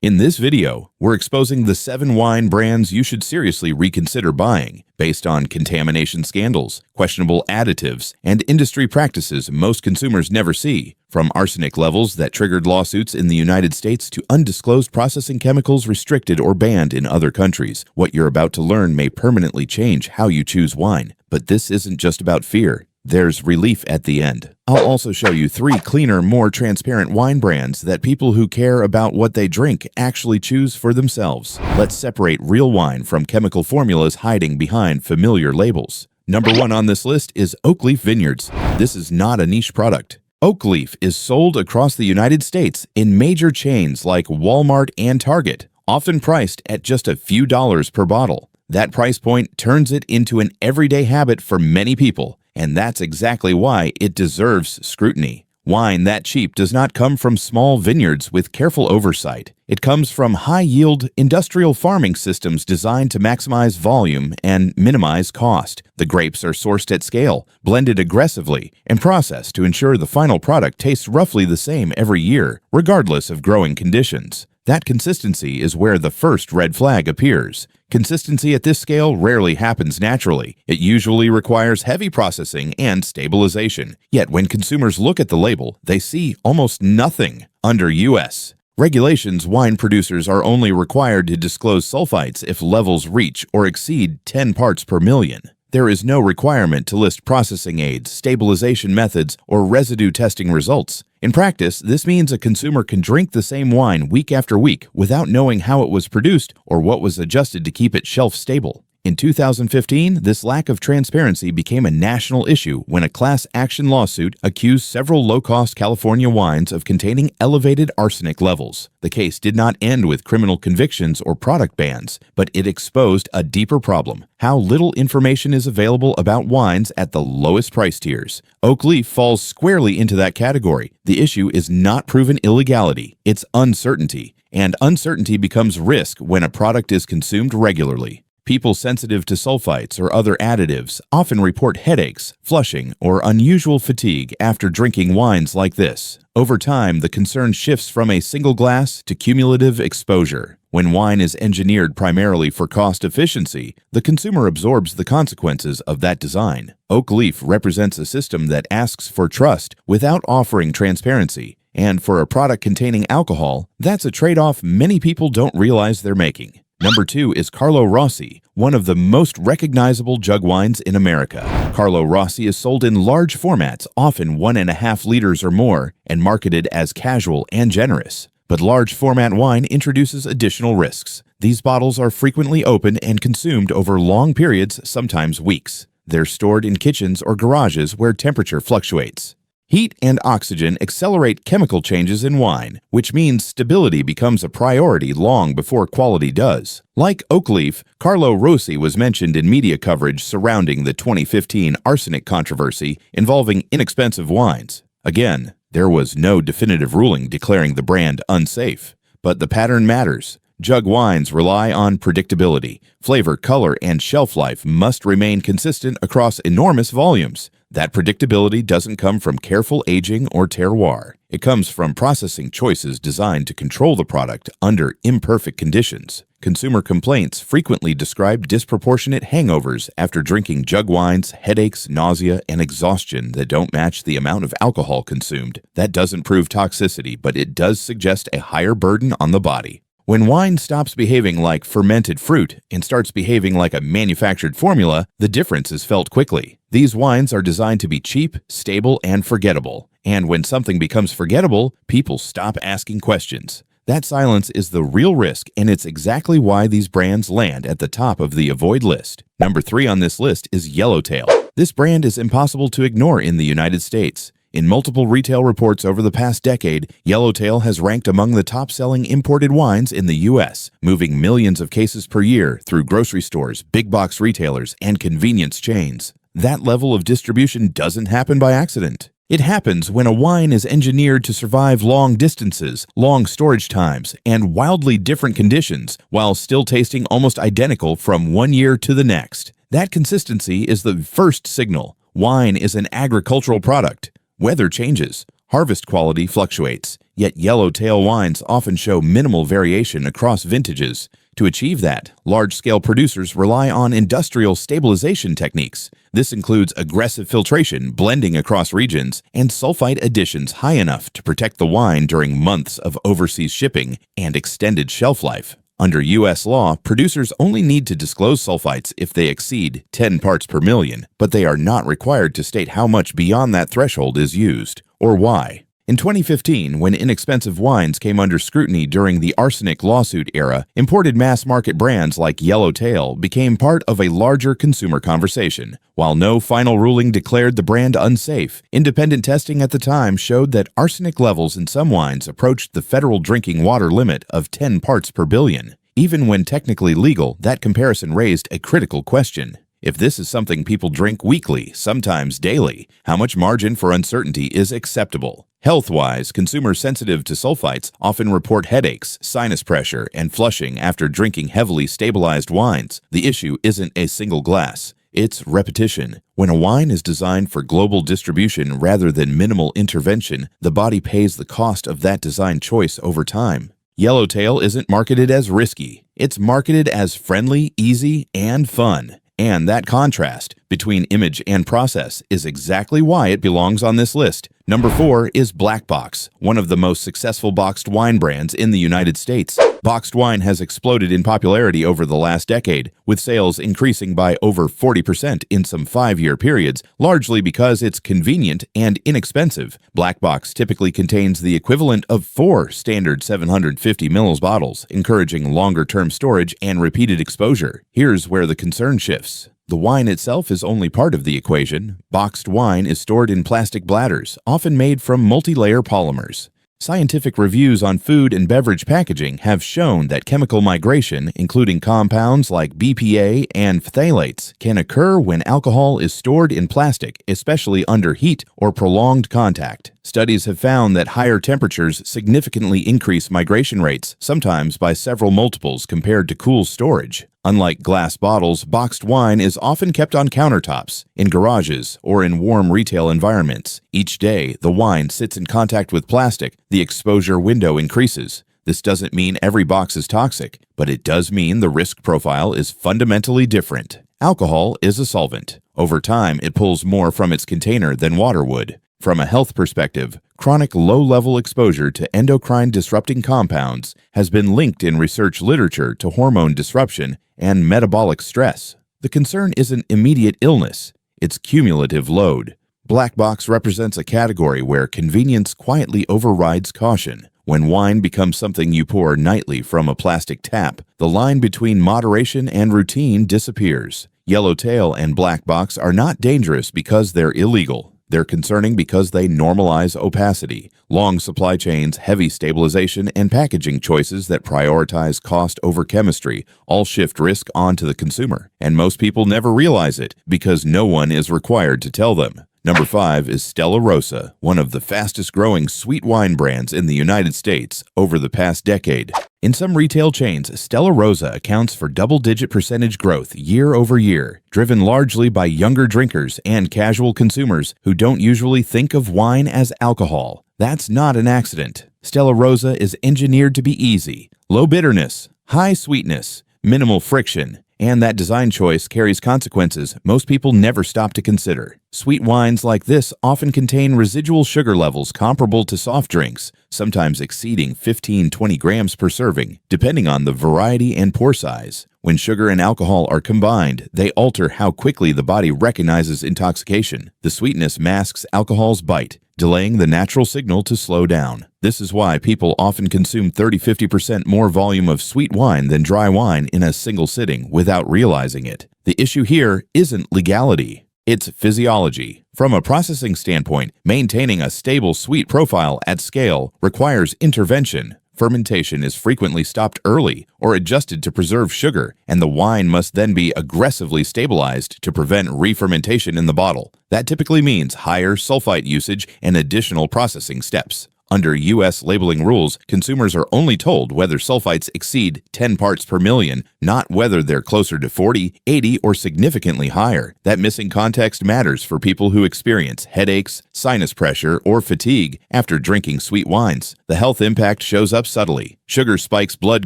In this video, we're exposing the 7 wine brands you should seriously reconsider buying based on contamination scandals, questionable additives, and industry practices most consumers never see, from arsenic levels that triggered lawsuits in the United States to undisclosed processing chemicals restricted or banned in other countries. What you're about to learn may permanently change how you choose wine. But this isn't just about fear. There's relief at the end. I'll also show you 3 cleaner, more transparent wine brands that people who care about what they drink actually choose for themselves. Let's separate real wine from chemical formulas hiding behind familiar labels. Number 1 on this list is Oak Leaf Vineyards. This is not a niche product. Oak Leaf is sold across the United States in major chains like Walmart and Target, often priced at just a few dollars per bottle. That price point turns it into an everyday habit for many people. And that's exactly why it deserves scrutiny. Wine that cheap does not come from small vineyards with careful oversight. It comes from high-yield industrial farming systems designed to maximize volume and minimize cost. The grapes are sourced at scale, blended aggressively, and processed to ensure the final product tastes roughly the same every year, regardless of growing conditions. That consistency is where the first red flag appears. Consistency at this scale rarely happens naturally. It usually requires heavy processing and stabilization. Yet when consumers look at the label, they see almost nothing. Under U.S. regulations, wine producers are only required to disclose sulfites if levels reach or exceed 10 parts per million. There is no requirement to list processing aids, stabilization methods, or residue testing results. In practice, this means a consumer can drink the same wine week after week without knowing how it was produced or what was adjusted to keep it shelf stable. In 2015, this lack of transparency became a national issue when a class action lawsuit accused several low-cost California wines of containing elevated arsenic levels. The case did not end with criminal convictions or product bans, but it exposed a deeper problem: how little information is available about wines at the lowest price tiers. Oak Leaf falls squarely into that category. The issue is not proven illegality, it's uncertainty. And uncertainty becomes risk when a product is consumed regularly. People sensitive to sulfites or other additives often report headaches, flushing, or unusual fatigue after drinking wines like this. Over time, the concern shifts from a single glass to cumulative exposure. When wine is engineered primarily for cost efficiency, the consumer absorbs the consequences of that design. Oak Leaf represents a system that asks for trust without offering transparency. And for a product containing alcohol, that's a trade-off many people don't realize they're making. Number 2 is Carlo Rossi, one of the most recognizable jug wines in America. Carlo Rossi is sold in large formats, often 1.5 liters or more, and marketed as casual and generous. But large format wine introduces additional risks. These bottles are frequently opened and consumed over long periods, sometimes weeks. They're stored in kitchens or garages where temperature fluctuates. Heat and oxygen accelerate chemical changes in wine, which means stability becomes a priority long before quality does. Like Oak Leaf, Carlo Rossi was mentioned in media coverage surrounding the 2015 arsenic controversy involving inexpensive wines. Again, there was no definitive ruling declaring the brand unsafe. But the pattern matters. Jug wines rely on predictability. Flavor, color, and shelf life must remain consistent across enormous volumes. That predictability doesn't come from careful aging or terroir. It comes from processing choices designed to control the product under imperfect conditions. Consumer complaints frequently describe disproportionate hangovers after drinking jug wines, headaches, nausea, and exhaustion that don't match the amount of alcohol consumed. That doesn't prove toxicity, but it does suggest a higher burden on the body. When wine stops behaving like fermented fruit and starts behaving like a manufactured formula, the difference is felt quickly. These wines are designed to be cheap, stable, and forgettable. And when something becomes forgettable, people stop asking questions. That silence is the real risk, and it's exactly why these brands land at the top of the avoid list. Number 3 on this list is Yellowtail. This brand is impossible to ignore in the United States. In multiple retail reports over the past decade, Yellowtail has ranked among the top-selling imported wines in the U.S., moving millions of cases per year through grocery stores, big-box retailers, and convenience chains. That level of distribution doesn't happen by accident. It happens when a wine is engineered to survive long distances, long storage times, and wildly different conditions, while still tasting almost identical from one year to the next. That consistency is the first signal. Wine is an agricultural product. Weather changes. Harvest quality fluctuates. yet yellowtail wines often show minimal variation across vintages. To achieve that, large-scale producers rely on industrial stabilization techniques. This includes aggressive filtration, blending across regions, and sulfite additions high enough to protect the wine during months of overseas shipping and extended shelf life. Under U.S. law, producers only need to disclose sulfites if they exceed 10 parts per million, but they are not required to state how much beyond that threshold is used, or why. In 2015, when inexpensive wines came under scrutiny during the arsenic lawsuit era, imported mass-market brands like Yellowtail became part of a larger consumer conversation. While no final ruling declared the brand unsafe, independent testing at the time showed that arsenic levels in some wines approached the federal drinking water limit of 10 parts per billion. Even when technically legal, that comparison raised a critical question. If this is something people drink weekly, sometimes daily, how much margin for uncertainty is acceptable? Health-wise, consumers sensitive to sulfites often report headaches, sinus pressure, and flushing after drinking heavily stabilized wines. The issue isn't a single glass. It's repetition. When a wine is designed for global distribution rather than minimal intervention, the body pays the cost of that design choice over time. Yellowtail isn't marketed as risky. It's marketed as friendly, easy, and fun. And that contrast between image and process is exactly why it belongs on this list. Number 4 is Black Box, one of the most successful boxed wine brands in the United States. Boxed wine has exploded in popularity over the last decade, with sales increasing by over 40% in some 5-year periods, largely because it's convenient and inexpensive. Black Box typically contains the equivalent of 4 standard 750 ml bottles, encouraging longer-term storage and repeated exposure. Here's where the concern shifts. The wine itself is only part of the equation. Boxed wine is stored in plastic bladders, often made from multi-layer polymers. Scientific reviews on food and beverage packaging have shown that chemical migration, including compounds like BPA and phthalates, can occur when alcohol is stored in plastic, especially under heat or prolonged contact. Studies have found that higher temperatures significantly increase migration rates, sometimes by several multiples compared to cool storage. Unlike glass bottles, boxed wine is often kept on countertops, in garages, or in warm retail environments. Each day, the wine sits in contact with plastic, the exposure window increases. This doesn't mean every box is toxic, but it does mean the risk profile is fundamentally different. Alcohol is a solvent. Over time, it pulls more from its container than water would. From a health perspective, chronic low-level exposure to endocrine-disrupting compounds has been linked in research literature to hormone disruption and metabolic stress. The concern isn't immediate illness, it's cumulative load. Black Box represents a category where convenience quietly overrides caution. When wine becomes something you pour nightly from a plastic tap, the line between moderation and routine disappears. Yellowtail and Black Box are not dangerous because they're illegal. They're concerning because they normalize opacity, long supply chains, heavy stabilization, and packaging choices that prioritize cost over chemistry all shift risk onto the consumer. And most people never realize it because no one is required to tell them. Number 5 is Stella Rosa, one of the fastest-growing sweet wine brands in the United States over the past decade. In some retail chains, Stella Rosa accounts for double-digit percentage growth year over year, driven largely by younger drinkers and casual consumers who don't usually think of wine as alcohol. That's not an accident. Stella Rosa is engineered to be easy, low bitterness, high sweetness, minimal friction, and that design choice carries consequences most people never stop to consider. Sweet wines like this often contain residual sugar levels comparable to soft drinks, sometimes exceeding 15-20 grams per serving, depending on the variety and pour size. When sugar and alcohol are combined, they alter how quickly the body recognizes intoxication. The sweetness masks alcohol's bite, delaying the natural signal to slow down. This is why people often consume 30-50% more volume of sweet wine than dry wine in a single sitting without realizing it. The issue here isn't legality, it's physiology. From a processing standpoint, maintaining a stable sweet profile at scale requires intervention. Fermentation is frequently stopped early or adjusted to preserve sugar, and the wine must then be aggressively stabilized to prevent re-fermentation in the bottle. That typically means higher sulfite usage and additional processing steps. Under U.S. labeling rules, consumers are only told whether sulfites exceed 10 parts per million, not whether they're closer to 40, 80, or significantly higher. That missing context matters for people who experience headaches, sinus pressure, or fatigue after drinking sweet wines. The health impact shows up subtly. Sugar spikes blood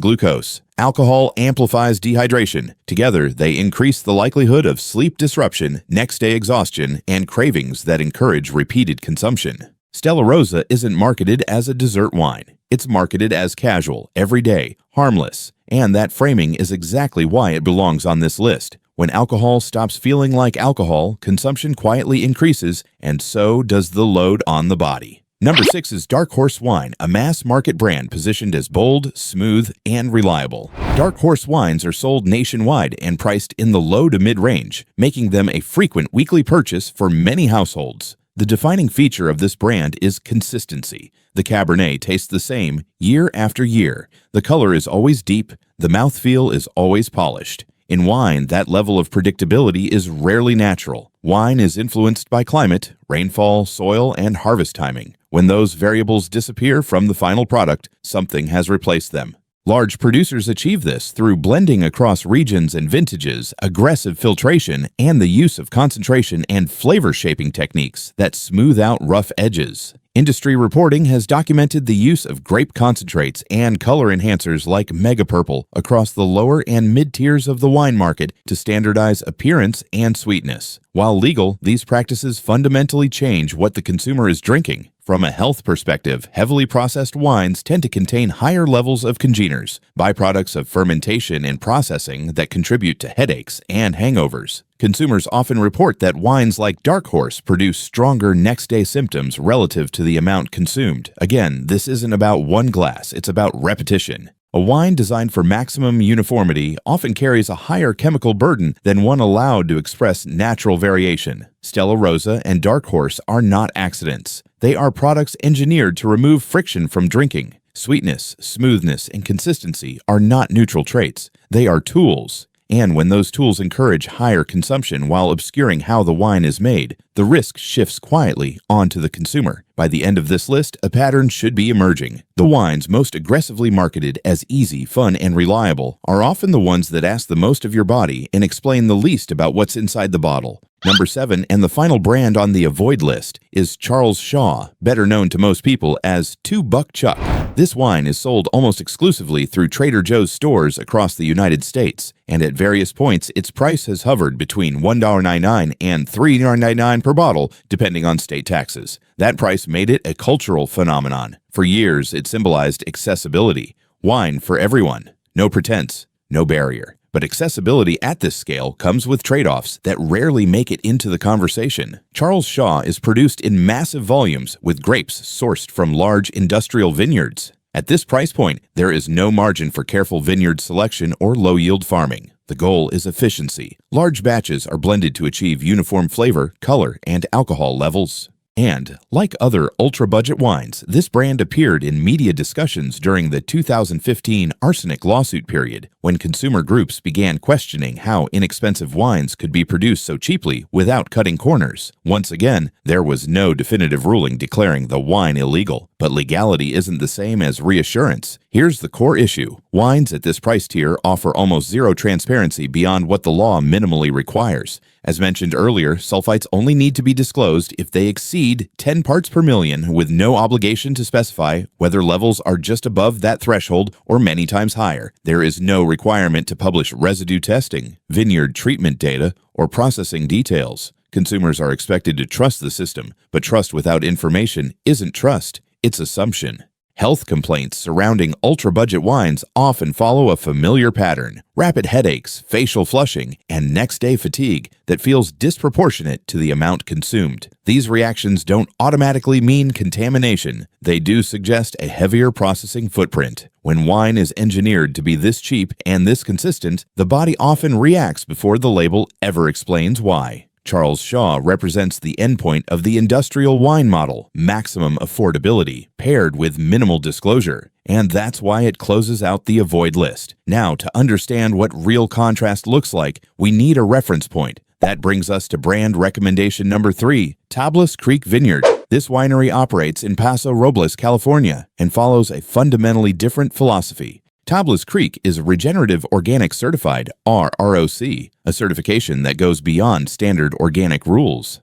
glucose. Alcohol amplifies dehydration. Together, they increase the likelihood of sleep disruption, next-day exhaustion, and cravings that encourage repeated consumption. Stella Rosa isn't marketed as a dessert wine. It's marketed as casual, everyday, harmless, and that framing is exactly why it belongs on this list. When alcohol stops feeling like alcohol, consumption quietly increases, and so does the load on the body. Number 6 is Dark Horse Wine, a mass-market brand positioned as bold, smooth, and reliable. Dark Horse wines are sold nationwide and priced in the low to mid-range, making them a frequent weekly purchase for many households. The defining feature of this brand is consistency. The Cabernet tastes the same year after year. The color is always deep. The mouthfeel is always polished. In wine, that level of predictability is rarely natural. Wine is influenced by climate, rainfall, soil, and harvest timing. When those variables disappear from the final product, something has replaced them. Large producers achieve this through blending across regions and vintages, aggressive filtration, and the use of concentration and flavor-shaping techniques that smooth out rough edges. Industry reporting has documented the use of grape concentrates and color enhancers like Mega Purple across the lower and mid-tiers of the wine market to standardize appearance and sweetness. While legal, these practices fundamentally change what the consumer is drinking. From a health perspective, heavily processed wines tend to contain higher levels of congeners, byproducts of fermentation and processing that contribute to headaches and hangovers. Consumers often report that wines like Dark Horse produce stronger next-day symptoms relative to the amount consumed. Again, this isn't about one glass, it's about repetition. A wine designed for maximum uniformity often carries a higher chemical burden than one allowed to express natural variation. Stella Rosa and Dark Horse are not accidents. They are products engineered to remove friction from drinking. Sweetness, smoothness, and consistency are not neutral traits. They are tools. And when those tools encourage higher consumption while obscuring how the wine is made, the risk shifts quietly onto the consumer. By the end of this list, a pattern should be emerging. The wines most aggressively marketed as easy, fun, and reliable are often the ones that ask the most of your body and explain the least about what's inside the bottle. Number 7, and the final brand on the avoid list, is Charles Shaw, better known to most people as 2 Buck Chuck. This wine is sold almost exclusively through Trader Joe's stores across the United States, and at various points its price has hovered between $1.99 and $3.99 per bottle, depending on state taxes. That price made it a cultural phenomenon. For years, it symbolized accessibility. Wine for everyone. No pretense, no barrier. But accessibility at this scale comes with trade-offs that rarely make it into the conversation. Charles Shaw is produced in massive volumes with grapes sourced from large industrial vineyards. At this price point, there is no margin for careful vineyard selection or low-yield farming. The goal is efficiency. Large batches are blended to achieve uniform flavor, color, and alcohol levels. And, like other ultra-budget wines, this brand appeared in media discussions during the 2015 arsenic lawsuit period, when consumer groups began questioning how inexpensive wines could be produced so cheaply without cutting corners. Once again, there was no definitive ruling declaring the wine illegal, but legality isn't the same as reassurance. Here's the core issue. Wines at this price tier offer almost zero transparency beyond what the law minimally requires. As mentioned earlier, sulfites only need to be disclosed if they exceed 10 parts per million, with no obligation to specify whether levels are just above that threshold or many times higher. There is no requirement to publish residue testing, vineyard treatment data, or processing details. Consumers are expected to trust the system, but trust without information isn't trust, it's assumption. Health complaints surrounding ultra-budget wines often follow a familiar pattern: rapid headaches, facial flushing, and next-day fatigue that feels disproportionate to the amount consumed. These reactions don't automatically mean contamination. They do suggest a heavier processing footprint. When wine is engineered to be this cheap and this consistent, the body often reacts before the label ever explains why. Charles Shaw represents the endpoint of the industrial wine model: maximum affordability paired with minimal disclosure. And that's why it closes out the avoid list. Now, to understand what real contrast looks like, we need a reference point. That brings us to brand recommendation number 3, Tablas Creek Vineyard. This winery operates in Paso Robles, California, and follows a fundamentally different philosophy. Tablas Creek is Regenerative Organic Certified, ROC, a certification that goes beyond standard organic rules.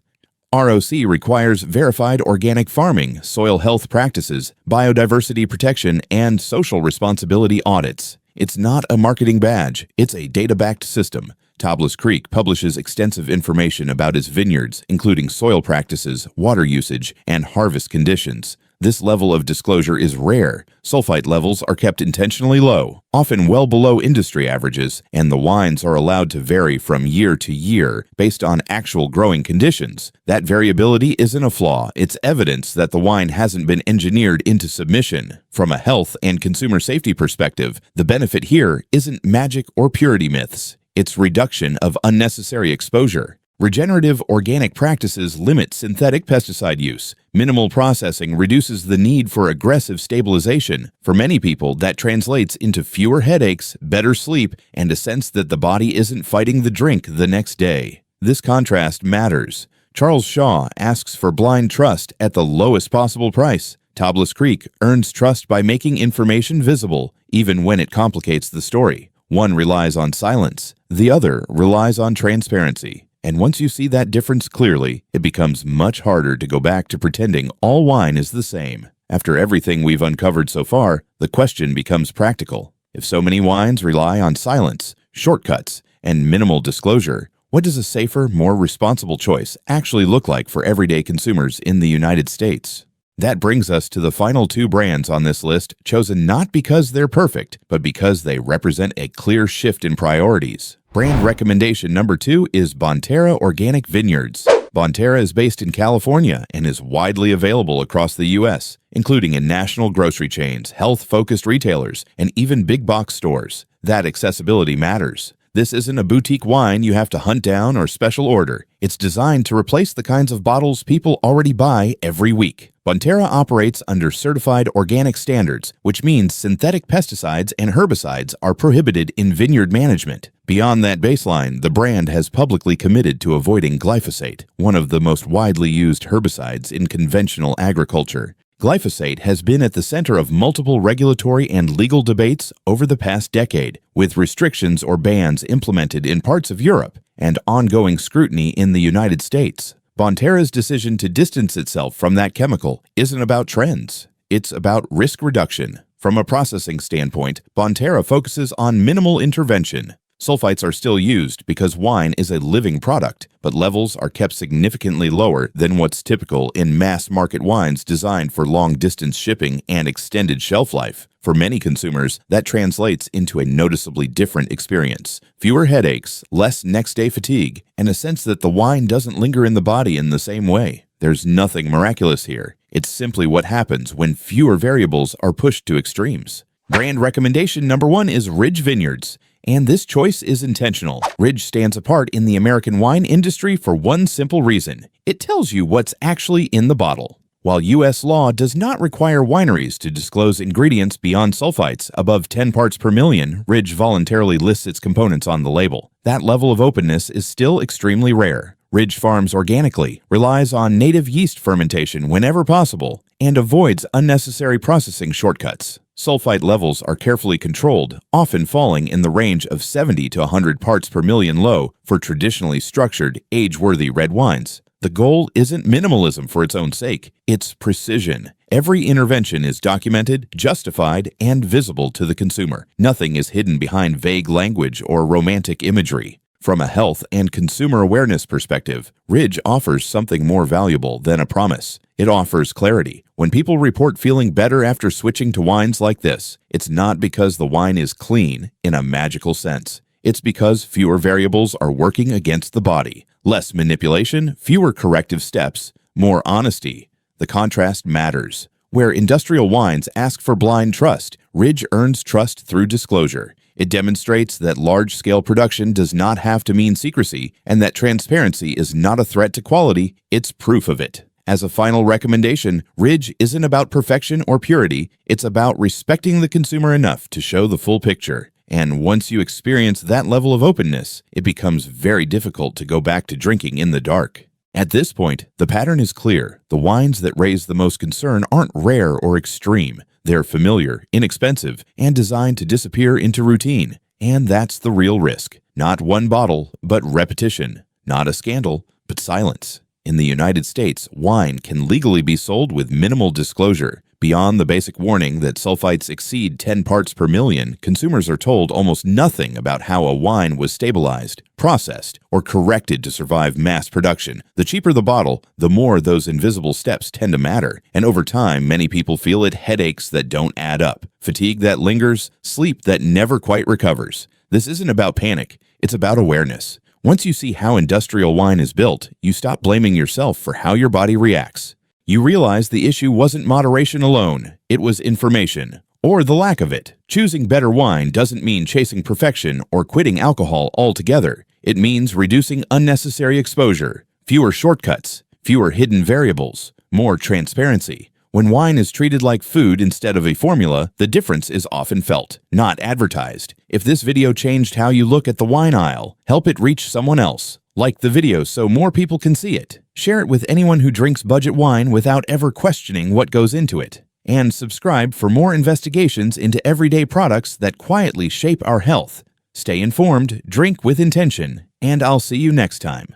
ROC requires verified organic farming, soil health practices, biodiversity protection, and social responsibility audits. It's not a marketing badge, it's a data-backed system. Tablas Creek publishes extensive information about its vineyards, including soil practices, water usage, and harvest conditions. This level of disclosure is rare. Sulfite levels are kept intentionally low, often well below industry averages, and the wines are allowed to vary from year to year based on actual growing conditions. That variability isn't a flaw, it's evidence that the wine hasn't been engineered into submission. From a health and consumer safety perspective, the benefit here isn't magic or purity myths. It's reduction of unnecessary exposure. Regenerative organic practices limit synthetic pesticide use. Minimal processing reduces the need for aggressive stabilization. For many people, that translates into fewer headaches, better sleep, and a sense that the body isn't fighting the drink the next day. This contrast matters. Charles Shaw asks for blind trust at the lowest possible price. Tablas Creek earns trust by making information visible, even when it complicates the story. One relies on silence, the other relies on transparency. And once you see that difference clearly, it becomes much harder to go back to pretending all wine is the same. After everything we've uncovered so far, the question becomes practical. If so many wines rely on silence, shortcuts, and minimal disclosure, what does a safer, more responsible choice actually look like for everyday consumers in the United States? That brings us to the final two brands on this list, chosen not because they're perfect, but because they represent a clear shift in priorities. Brand recommendation number 2 is Bonterra Organic Vineyards. Bonterra is based in California and is widely available across the U.S., including in national grocery chains, health-focused retailers, and even big box stores. That accessibility matters. This isn't a boutique wine you have to hunt down or special order. It's designed to replace the kinds of bottles people already buy every week. Bonterra operates under certified organic standards, which means synthetic pesticides and herbicides are prohibited in vineyard management. Beyond that baseline, the brand has publicly committed to avoiding glyphosate, one of the most widely used herbicides in conventional agriculture. Glyphosate has been at the center of multiple regulatory and legal debates over the past decade, with restrictions or bans implemented in parts of Europe and ongoing scrutiny in the United States. Bonterra's decision to distance itself from that chemical isn't about trends. It's about risk reduction. From a processing standpoint, Bonterra focuses on minimal intervention. Sulfites are still used because wine is a living product, but levels are kept significantly lower than what's typical in mass-market wines designed for long-distance shipping and extended shelf life. For many consumers, that translates into a noticeably different experience. Fewer headaches, less next-day fatigue, and a sense that the wine doesn't linger in the body in the same way. There's nothing miraculous here. It's simply what happens when fewer variables are pushed to extremes. Brand recommendation number 1 is Ridge Vineyards. And this choice is intentional. Ridge stands apart in the American wine industry for one simple reason. It tells you what's actually in the bottle. While U.S. law does not require wineries to disclose ingredients beyond sulfites above 10 parts per million, Ridge voluntarily lists its components on the label. That level of openness is still extremely rare. Ridge farms organically, relies on native yeast fermentation whenever possible, and avoids unnecessary processing shortcuts. Sulfite levels are carefully controlled, often falling in the range of 70 to 100 parts per million low for traditionally structured, age-worthy red wines. The goal isn't minimalism for its own sake, it's precision. Every intervention is documented, justified, and visible to the consumer. Nothing is hidden behind vague language or romantic imagery. From a health and consumer awareness perspective, Ridge offers something more valuable than a promise. It offers clarity. When people report feeling better after switching to wines like this, it's not because the wine is clean in a magical sense. It's because fewer variables are working against the body. Less manipulation, fewer corrective steps, more honesty. The contrast matters. Where industrial wines ask for blind trust, Ridge earns trust through disclosure. It demonstrates that large-scale production does not have to mean secrecy, and that transparency is not a threat to quality, it's proof of it. As a final recommendation, Ridge isn't about perfection or purity, it's about respecting the consumer enough to show the full picture. And once you experience that level of openness, it becomes very difficult to go back to drinking in the dark. At this point, the pattern is clear. The wines that raise the most concern aren't rare or extreme. They're familiar, inexpensive, and designed to disappear into routine. And that's the real risk. Not one bottle, but repetition. Not a scandal, but silence. In the United States, wine can legally be sold with minimal disclosure. Beyond the basic warning that sulfites exceed 10 parts per million, consumers are told almost nothing about how a wine was stabilized, processed, or corrected to survive mass production. The cheaper the bottle, the more those invisible steps tend to matter, and over time, many people feel it headaches that don't add up, fatigue that lingers, sleep that never quite recovers. This isn't about panic, it's about awareness. Once you see how industrial wine is built, you stop blaming yourself for how your body reacts. You realize the issue wasn't moderation alone, it was information, or the lack of it. Choosing better wine doesn't mean chasing perfection or quitting alcohol altogether. It means reducing unnecessary exposure, fewer shortcuts, fewer hidden variables, more transparency. When wine is treated like food instead of a formula, the difference is often felt, not advertised. If this video changed how you look at the wine aisle, help it reach someone else. Like the video so more people can see it. Share it with anyone who drinks budget wine without ever questioning what goes into it. And subscribe for more investigations into everyday products that quietly shape our health. Stay informed, drink with intention, and I'll see you next time.